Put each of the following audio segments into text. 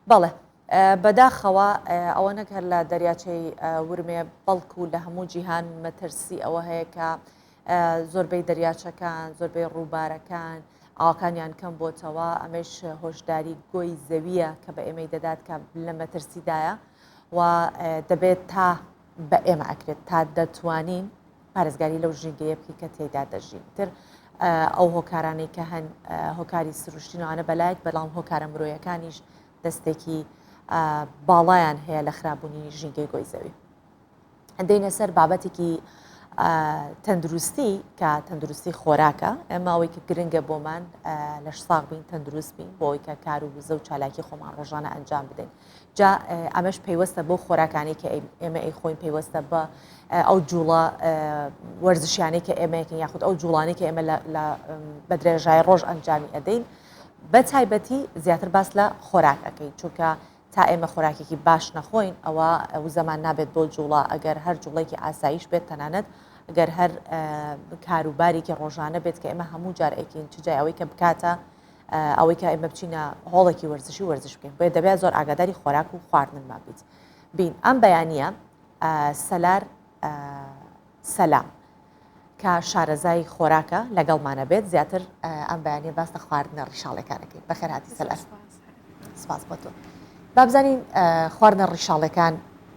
بەڵێ بەداخەوە ئەوە نەکە لە دەریاچەی ورمێ بەڵکو لە هەموو جیهان مەترسی ئەوە هەیە کە زۆربەی دەریاچەکان زۆربەی ڕووبارەکان ئاوەکانیان کەم بۆتەوە ئەمەش هۆشداری گۆی زەویە کە بە ئێمەی دەدات کە لە مەترسیدایە و دەبێت تا بە ئێمە ئەکرێت تا دەتوانین پارێزگاری لەو ژینگەیە بکەین کە تێدا دەژین تر ئەو هۆکارانەی کە هەن هۆکاری سروشتینەوەانە بەلایەک بەڵام هۆکارە مرۆیەکانیش دەستێکی باڵایان هەیە لە خراپبوونی ژینگەی گۆی زەوی. دەینە سەر بابەتێکی تەندروستی کە تەندروستی خۆراکە ئێمە ئەوەی کە گرنگە بۆمان لەش ساغ بین تەندروست بین بۆ ئەوەی کە کار و وزە و چالاکی خۆمان ڕۆژانە ئەنجام بدەین. جا ئەمەش پێیوەستە بۆ خۆراکانی کە ئێمە ئەی خۆین پێیوەستە بە ئەو جوڵە وەرزشیانەی کە ئێمەیەکەین یاخود ئەو جوڵانی کە ئێمە بە درێژای ڕۆژ ئەنجامی ئەدەین بە تایبەتی زیاتر باس لە خۆراکەکەی چونکە تا ئێمە خۆراکێکی باش نەخۆین ئەوە زەمان نابێت بۆ جوڵە ئەگەر هەر جوڵێکی ئاسایش بێت تەنانەت ئەگەر هەر کاروبارێکی ڕۆژانە بێت کە ئێمە هەموو جار ئەیکەین چجای ئەوەی کە بکاتە ئەوەی کە ئێمە بچینە هۆڵێکی وەرزشی وەرزش بکەین بۆیە دەبێت زۆر ئاگاداری خۆراک و خواردنمان بیت. بین ئەم بەیانیە سەلار سەلام کە شارەزای خۆراکە لەگەڵمانە بێت زیاتر ئەم بەیانیە باس لە خواردنە ڕیشاڵەکانەکەین. بەخێر هاتی سەلار. سپاس بۆ تۆ. با بزانین خواردنە ڕیشاڵەکان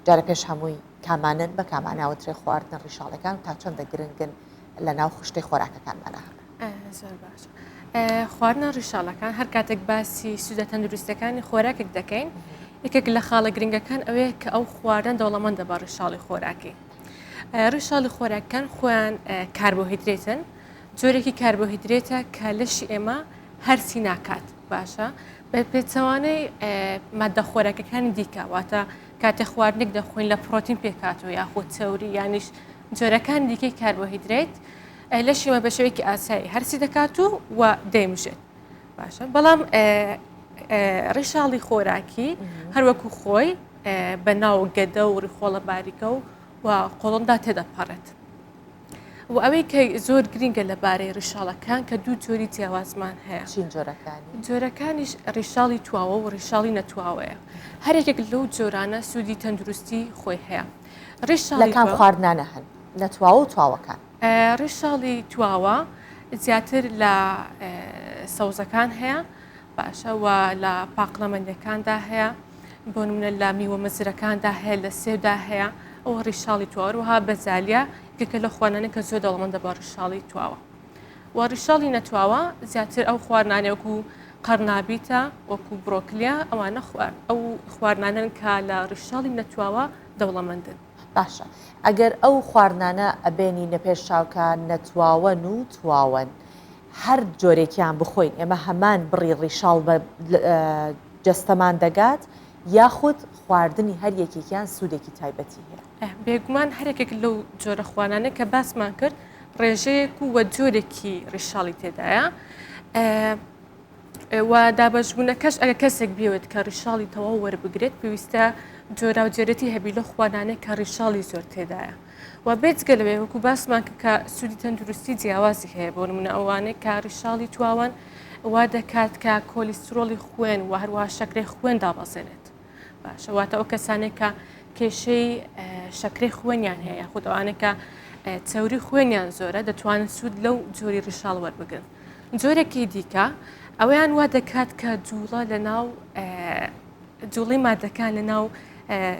جارە پێش هەمووی کامانن بە کاماناوترێ خواردنە ڕیشاڵەکان تا چەندە گرنگن لە ناو خوشتەی خۆراکەکانمانە. زۆر باش. خواردنە ڕیشاڵەکان هەر کاتێک باسی سوودە تەندروستەکانی خۆراکێک دەکەین یەکێک لە خاڵە گرنگەکان ئەوەیە کە ئەو خواردن دەوڵەمەندە بە ڕیشاڵی خۆراکی. ڕیشاڵی خۆراکەکان خۆیان کاربۆهیدرێتن جۆرێکی کاربۆهیدرێتە کە لەشی ئێمە هەرسی ناکات باشە بە پێچەوانەی مادە خۆراکەکانی دیکە واتە کاتێک خواردنێک دەخۆین لە پرۆتین پێکاتەوە یاخود چەوری یانیش جۆرەکان دیکەی کاربۆهیدرێت لەشیمە بە شێوەیەکی ئاسایی هەرسی دەکات و دەیمژێت باشە بەڵام ڕیشاڵی خۆراکی هەروەکو خۆی بە ناو گەدە و ڕیخۆڵە باریکە و قۆڵمدا تێدەپەڕێت و ئەوەی کە زۆر گرنگە لەبارەی ڕیشاڵەکان کە دوو جۆری جیاوازمان هەیە جۆرەکانیش ڕیشاڵی تواوە و ڕیشاڵی نەتواوەیە هەرێکێک لەو جۆرانە سوودی تەندروستی خۆی هەیە ڕیشاڵەکان خواردنانە هەن نەتواوە و تواوەکان ڕیشاڵی تواوە زیاتر لە سەوزەکان هەیە باشە و لە پاقلەمەندەکاندا هەیە بۆ نمونە لە میوە مەزرەکاندا هەیە لە سێودا هەیە ئەو ڕیشاڵی تواوە وها بەزالیا یەکە لە خوانانە کە زۆر دەوڵەمەندە بە ڕیشاڵی تواوە و ڕیشاڵی نەتواوە زیاتر ئەو خواردنانە وەکو قەرنابیتە وەکو برۆکلیا ئەوانە ئەو خواردنانن کە لە ڕیشاڵی نەتواوە دەوڵەمەندن. باشە ئەگەر ئەو خواردنانە ئەبێنی نەپێش چاوکە نەتواوەن و تواون هەر جۆرێکیان بخۆین ئێمە هەمان بڕی ڕیشاڵ بە جەستەمان دەگات یاخود خواردنی هەر یەکێکیان سوودێکی تایبەتی هەیە بێگومان هەرێکێک لەو جۆرە خوانانە کە باسمان کرد ڕێژەیەک و وە جۆرێکی ڕیشاڵی تێدایە و دابەشبوونەکەش ئەگە کەسێک بێت کە ڕیشاڵی تەواو وەربگرێت پێویستە جۆرا و جێرەتی هەبی لە خوانانە کە ڕیشاڵی زۆر تێدایە و بێجگە لەوێ وەکو باسمان کە سوودی تەندروستی جیاوازی هەیە بۆ نمونە ئەوانەیە کە ڕیشاڵی تواوان وا دەکات کە کۆلیسترۆلی خوێن و هەروەها شەکرەی خوێن دابەزێنێت باشە واتە ئەو کەسانێک کە کێشەی شەکرەی خوێنیان هەیە خود ئەوانە کە چەوری خوێنیان زۆرە دەتوانن سوود لەو جۆری ڕیشاڵ وەربگرن. جۆرێکی دیکە ئەویان وا دەکات کە جوڵە لە ناو جوڵی مادەکان لە ناو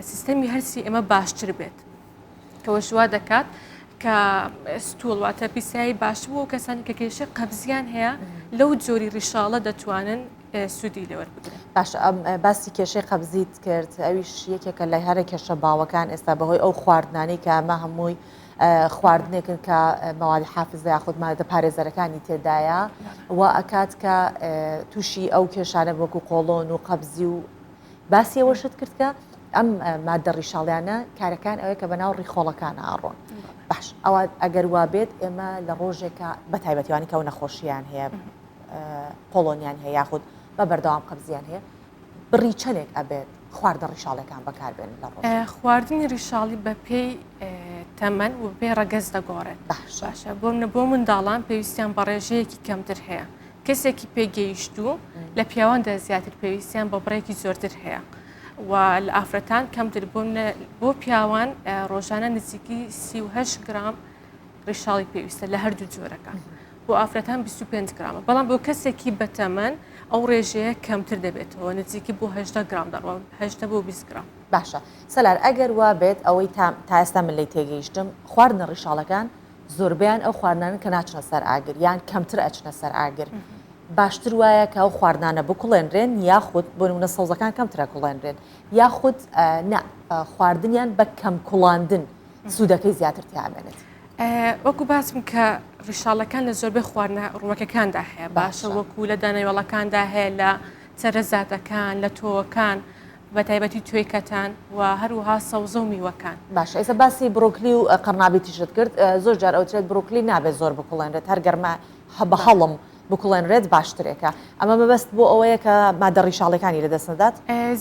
سیستەمی هەرسی ئێمە باشتر بێت کەەوە ژوا دەکات کە ستوڵ واتە پیسایی باش بوو و کەسانی کە کێشە قەبزیان هەیە لەو جۆری ڕیشاڵە دەتوانن سوودی لەوەربگرن. باش باسی کێشەی قەبزیت کرد ئەویش یەکێکە لە هەرە کێشە باوەکان ئێستا بەهۆی ئەو خواردنانەی کە ئەمە هەمووی خواردنێکن کە مەوادی حافزە یاخود مادە پارێزەرەکانی تێدایە و ئەکات کە تووشی ئەو کێشانە وەکو قۆڵۆن و قەبزی و باسی ئەوەشت کرد کە ئەم مادە ڕیشاڵیانە کارەکان ئەوەیە کە بەناو ڕیخۆڵەکانە ئاڕۆن. باش ئەوە ئەگەر وا بێت ئێمە لە ڕۆژێکە بە تایبەتیوانی کە ئەو نەخۆشییان هەیە قۆڵۆنیان هەیە یاخود بە بەردەوام قەبزیان هەیە بڕی چەندێک ئەبێت خواردە ڕیشاڵەکان بەکاربێن لە ڕۆژ خواردنی ڕیشاڵی بە پێی تەمەن و پێی ڕەگەز دەگۆڕێت. باشە بۆ منداڵان پێویستیان بە ڕێژەیەکی کەمتر هەیە کەسێکی پێگەیشتوو لە پیاواندا زیاتر پێویستیان بە بڕێکی زۆرتر هەیە و لە ئافرەتان کەمتر بۆ پیاوان ڕۆژانە نزیکی 38 گرام ڕیشاڵی پێویستە لە هەردوو جۆرەکان بۆ ئافرەتان 25 گرامە بەڵام بۆ کەسێکی بەتەمەن ئەو ڕێژەیە کەمتر دەبێتەوە نزیکی بۆ 8 گرام دەڕۆ 8 بۆ 20 گرام. باشە سەلار ئەگەر وا بێت ئەوەی تا ئێستا من لی تێگەیشتم خواردنە ڕیشاڵەکان زۆربیان ئەو خواردنانن کە ناچنە سەر ئاگر یان کەمتر ئەچنە سەر ئاگر باشتر وایە کە ئەو خواردانە بکوڵێنرێن یاخود بۆ نمونە سەوزەکان کەمترە کوڵێنرێن یاخود خواردنیان بە کەم کوڵاندن سوودەکەی زیاتر تیامێنێت. وەکو باسم کە ڕیشاڵەکان لە زۆربەی خواردنە ڕووەکەکاندا هەیە باشە وەکو لە دانەوێڵەکاندا هەیە لە سەرەزاتەکان لە تۆوەکان بە تایبەتی توێی کەتان و هەروەها سەوزە و میوەکان. باشە ئێستا باسی بڕۆکلی و قەرنابی تیشت کرد زۆر جار ئەوترێت بڕۆکلی نابێت زۆر بکوڵێنرێت هەر گەرمە بە هەڵم بکوڵێنرێت باشترێکە ئەمە مەبەست بۆ ئەوەیە کە مادە ڕیشاڵەکانی لەدەست نەدات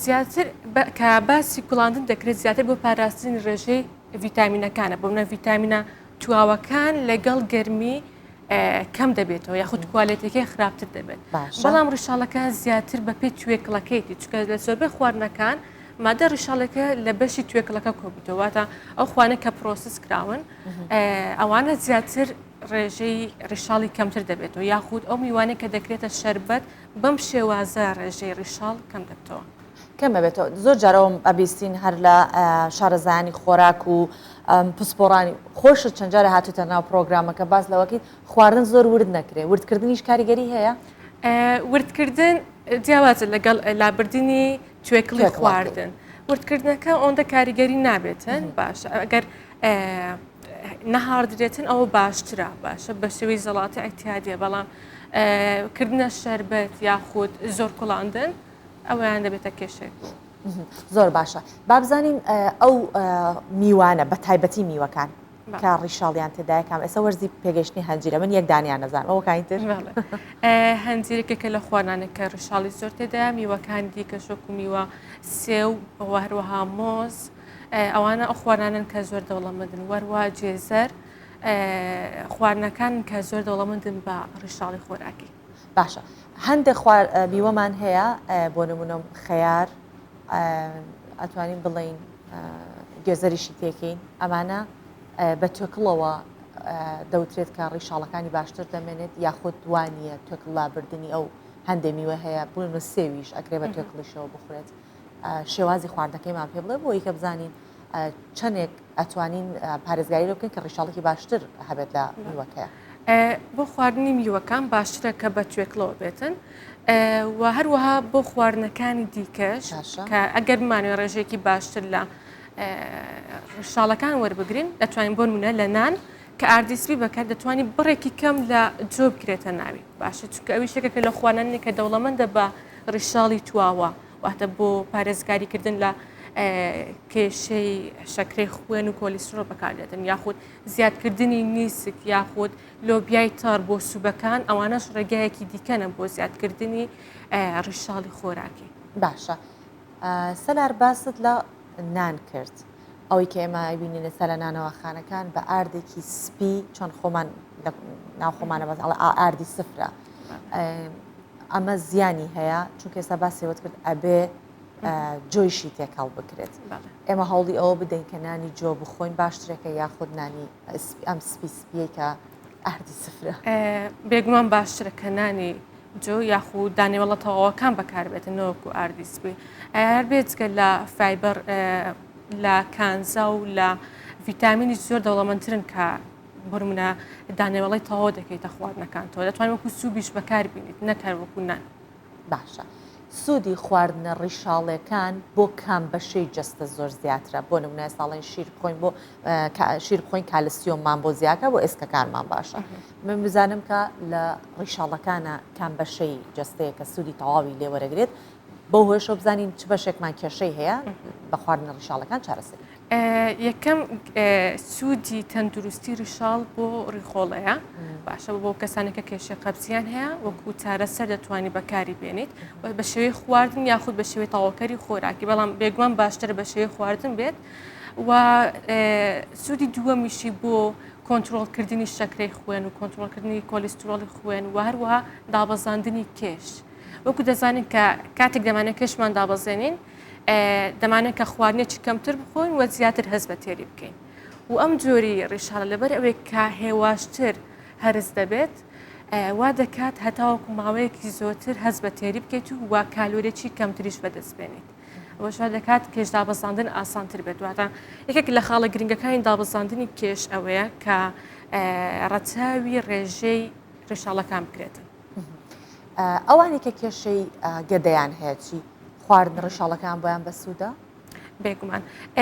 زیاتر کە باسی کوڵاندن دەکرێت زیاتر بۆ پاراستنی ڕێژەی ڤیتامینەکانە بۆ منە ڤیتامینە تواوەکان لەگەڵ گەرمی کەم دەبێتەوە یاخود کوالێتەکەی خراپتر دەبێت بەڵام ڕیشاڵەکان زیاتر بە پێی توێکڵەکەیتی چکە لە زۆربەی خواردنەکان مادە ڕیشاڵەکە لە بەشی توێکڵەکە کۆبیتەوەواتە ئەو خوانە کە پرۆسس کراون ئەوانە زیاتر ڕێژەی ڕیشاڵی کەمتر دەبێتەوە یاخود ئەو میوانەیە کە دەکرێتە شەربەت بەم شێوازە ڕێژەی ڕیشاڵ کەم دەبێتەوە. کەمە بێتەوە زۆر جارەوە ئەبیستین هەر لە شارەزانی خۆراک و پسپۆڕانی خۆشت چەند جارە هاتوتە ناو پرۆگرامەکە باز لەوەکەیت خواردن زۆر ورد نەکرێ وردکردنیش کاریگەری هەیە وردکردن جیاوازە لەگەڵ لابردنی توێکڵی خواردن وردکردنەکە ئەوەندە کاریگەری نابێتن باشە ئەگەر نەهاردرێتن ئەوە باشترە باشە بە شێوەی زەڵاتی ئەتیادیە بەڵام کردنە شەربەت یاخود زۆر کوڵاندن ئەویان دەبێتە کێشێک زۆر باشە بابزانین ئەو میوانە بە تایبەتی میوەکان کە ڕیشاڵیان تێدایەکان ئێستا وەرزی پێگەشتنی هەنجیرە من یەک دانیان نەزان ئەوە کاینتر هەنجیرێکێکە لە خوانانێکە ڕیشاڵی زۆر تێدایە میوەکان دیکە شۆک و میوە سێو هەروەها مۆز ئەوانە ئەو خوارانن کە زۆر دەوڵەمەندن وەروە جێزەر خواردنەکان کە زۆر دەوڵەمەندن بە ڕیشاڵی خۆراکی باشە هەندێک میوەمان هەیە بۆ نمونە خەیار ئەتوانین بڵین گێزەریشی تێکین ئەمانە بە توێکڵەوە دەوترێت کە ڕیشاڵەکانی باشتر دەمێنێت یاخود دوانیە توێکڵ لابردننی ئەو هەندێک میوە هەیە بوون سێویش ئەکرێ بە توێکڵیشەوە بخورێت شێوازی خواردنەکەیمان پێ بڵێ بۆ یکە بزانین چەندێک ئەتوانین پارێزگاری لە بکەین کە ڕیشاڵێکی باشتر هەبێت لە میوەکەیە بۆ خواردنی میوەکان باشترە کە بە توێکڵەوە بێتن و هەروەها بۆ خواردنەکانی دیکەش کە ئەگەر بمانوێ ڕێژێکی باشتر لە ڕیشاڵەکان وەربگرین دەتوانین بۆ نمونە لە نان کە ئاردیسبی بەکار دەتوانانی بڕێکی کەم لە جۆ بکرێتە ناوی باشە چونکە ئەوی شتێکە لە خوانانی کە دەوڵەمەندە بە ڕیشاڵی تواوە واتە بۆ پارێزگاریکردن لە کێشەی شەکرەی خوێن و کۆلیسترۆل بەکاردێتن یاخود زیادکردنی نیسک یاخود لۆبیای تار بۆ سوبەکان ئەوانەش ڕێگایەکی دیکەنە بۆ زیادکردنی ڕیشاڵی خۆراکی باشە سەلار باست لە نان کرد ئەوەی کە ئێمە بینین لەسەر لە نانەوەخانەکان بە ئاردێکی سپی چۆن خۆمان ناو خۆمانە بەس ئاردی سفرە ئەمە زیانی هەیە چونکە ئێستا باسیەوەت کرد ئەبێ جۆیشی تێکەڵ بکرێت ئێمە هەوڵی ئەوە بدەین کە نانی جۆ بخۆین باشترێکە یاخود نانی ئەم سپیسپیە کە ئاردی سفرە بێگومان باشترە کە نانی جۆ یاخود دانێوەڵە تەواوەکان بەکاربێتن نەوەکو ئاردی سپی هەر بێتکە لە فایبەر لە کانزا و لە ڤیتامینی زۆر دەوڵەمەندترن کە بڕمونە دانێوەڵی تەواو دەکەیتە خواردنەکانتەوە دەتوانین وەکو سوبیش بەکاربینیت نەکار وەکو نان باشە سوودی خواردنە ڕیشاڵەکان بۆ کام بەشەی جەستە زۆر زیاترە بۆ نمونە ساڵین شیر بخۆین بۆ شیر بخۆین کالسیۆممان بۆ زیاکە بۆ ئێسکەکانمان باشە من بزانم کە لە ڕیشاڵەکانە کام بەشەی جەستەیە کە سوودی تەواوی لێوەرەگرێت بۆ هۆشە بزانین چ بەشێکمان کێشەی هەیە بە خواردنە ڕیشاڵەکان چارەسەر یەکەم سوودی تەندروستی ڕیشاڵ بۆ ڕیخۆڵەیە باشە بۆ کەسانێکە کێشەی قەبزیان هەیە وەکو چارەسەر دەتوانانی بەکاری بێنیت بە شێوەی خواردن یاخود بە شێوەی تەواوکەری خۆراکی بەڵام بێگومان باشتر بە شێوەی خواردن بێت و سوودی دووەمیشی بۆ کۆنتترۆلکردنی شەکرەی خوێن و کۆنتترۆلکردنی کۆلیسترۆلی خوێن و هەروەها دابەزاندنی کێش وەکو دەزانین کە کاتێک دەمانێت کێشمان دابەزێنین دەمانێت کە خواردنێکی کەمتر بخۆین و زیاتر هەست بە تێری بکەین و ئەم جۆری ڕیشاڵە لەبەر ئەوەی کە هێواشتر هەرز دەبێت وا دەکات هەتاوەکو ماوەیەکی زۆرتر هەست بە تێری بکەیت و وا کالورێکی کەمتریش بەدەستبێنیت ئەوەش دەکات کێش دابەزاندن ئاسانتر بێت واتە یەکێک لە خاڵە گرنگەکانی دابەزاندنی کێش ئەوەیە کە ڕەچاوی ڕێژەی ڕێشاڵەکان بکرێتن ئەوانی کە کێشەی گەدەیان هەیە چی خواردن ڕێشاڵەکان بۆیان بەسوودە بێگومان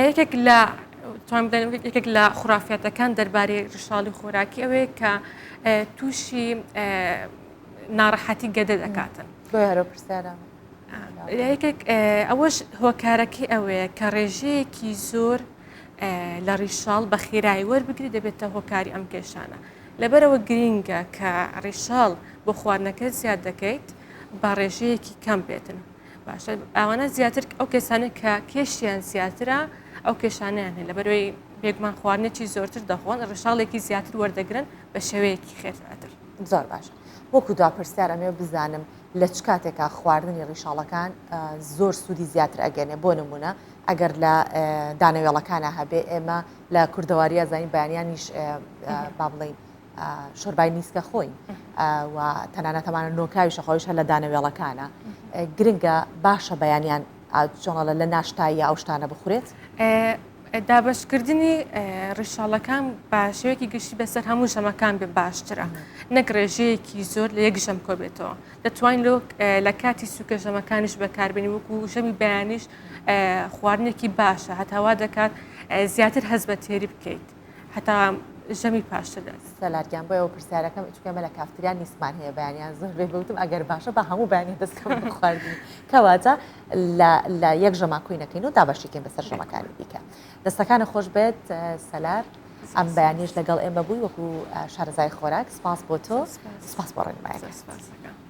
یەکێک لە یەکێک لە خوراافەتەکان دەربارەی ڕشاڵی خۆراکی ئەوەیە کە تووشی ناڕەحەتی گەدە دەکاتن بۆ هەرۆ پرسیارە یەکێک ئەوەش هۆکارەکەی ئەوەیە کە ڕێژەیەکی زۆر لە ڕیشاڵ بە خێرایی وەربگری دەبێتە هۆکاری ئەم کێشانە لەبەرەوە گرینگە کە ڕیشاڵ بۆ خواردنەکە زیاد دەکەیت بە ڕێژەیەکی کەم بێتن باشە ئەوانە زیاتر ئەو کەسانە کە کێشیان زیاترە ئەو کێشانیان هەیە لەبەرەوەی بێگومان خواردنێکی زۆرتر دەخۆن ڕشاڵێکی زیاتر وەردەگرن بە شێوەیەکی خێراتر زۆر باشە وەکو دوا پرسیار ئەمێ بزانم لە چ کاتێکا خواردنی ڕیشاڵەکان زۆر سوودی زیاتر ئەگەنێ بۆ نمونە ئەگەر لە دانەوێڵەکانە هەبێ ئێمە لە کوردەواریە زانین بەیانیانیش با بڵین شۆربای نیسکە خۆین و تەنانەتەمانە نۆکاویشە خۆیش هە لە دانەوێڵەکانە گرنگە باشە بەیانیان چۆنڵە لە ناشتایی ئەو شتانە بخورێت دابشکردنی ڕیشاڵەکان بە شێوەیەکی گشتی بەسەر هەموو ژەمەکان بێ باشترە نەک ڕێژەیەکی زۆر لە یەک ژەم کۆبێتەوە دەتوانین لە کاتی سوکە ژەمەکانیش بەکاربێنی وەکو ژەمی بەیانیش خواردنێکی باشە هەتاوا دەکات زیاتر هەست بە تێری بکەیت هەتا ژەمی پاشتر سەلاریان بۆ ئەوە پرسیارەکەم چکەمە لە کافتریان نیسمان هەیە بەیانیان زۆر بێ بوتم ئەگەر باشە بە هەموو بەیانی دەستکەم خواردنی کەواتە لە یەک ژەما کوی نەکەین و دابەشیکەین بەسەر ژەمەکانی دیکە دەستەکانە خۆش بێت سەلار ئەم بەیانیش لەگەڵ ئێمە بووی وەکو شارەزای خۆراک سپاس بۆ تۆ سپاس بۆ ڕێنماییەکە